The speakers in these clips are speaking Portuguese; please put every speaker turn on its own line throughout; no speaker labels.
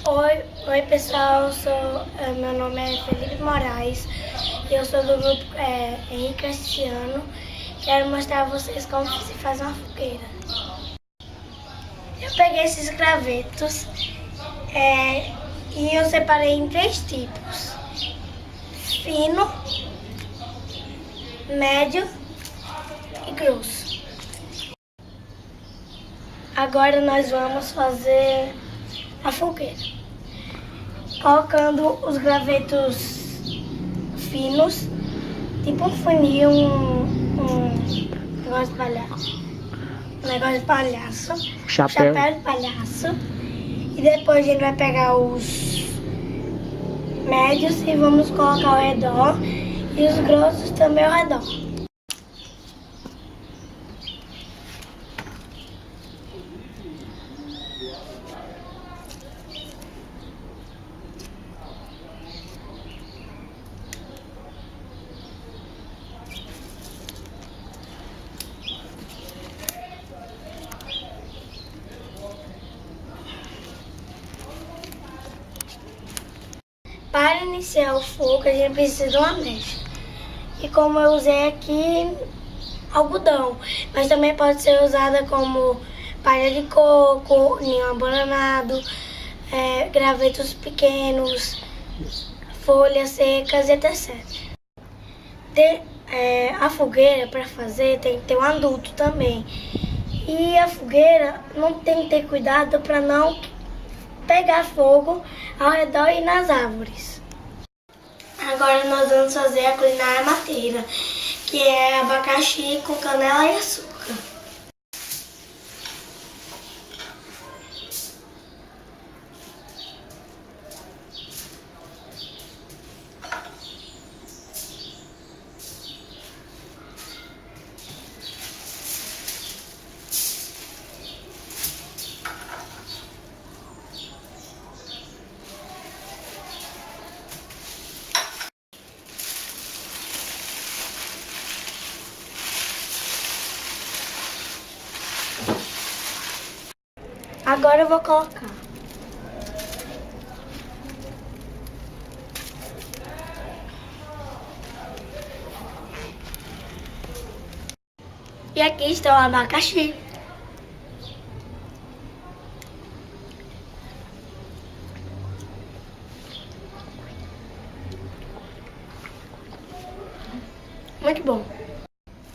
Oi pessoal, meu nome é Felipe Moraes e eu sou do grupo Henrique Cristiano. Quero mostrar a vocês como se faz uma fogueira. Eu peguei esses gravetos e eu separei em 3 tipos: fino, médio e grosso. Agora nós vamos fazer a fogueira, colocando os gravetos finos, tipo um funil, um negócio de palhaço, chapéu de palhaço. E depois a gente vai pegar os médios e vamos colocar ao redor, e os grossos também ao redor. Para iniciar o fogo, a gente precisa de uma mecha. E como eu usei aqui algodão, mas também pode ser usada como palha de coco, ninho aboranado, gravetos pequenos, folhas secas, etc. A fogueira, para fazer, tem que ter um adulto também. E a fogueira não tem que ter cuidado para não pegar fogo ao redor e nas árvores. Agora nós vamos fazer a culinária mateira, que é abacaxi com canela e açúcar. Agora eu vou colocar. E aqui está o abacaxi. Muito bom.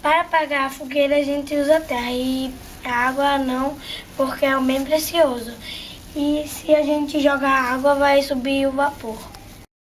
Para apagar a fogueira a gente usa terra e a água não, porque é um bem precioso. E se a gente jogar água vai subir o vapor.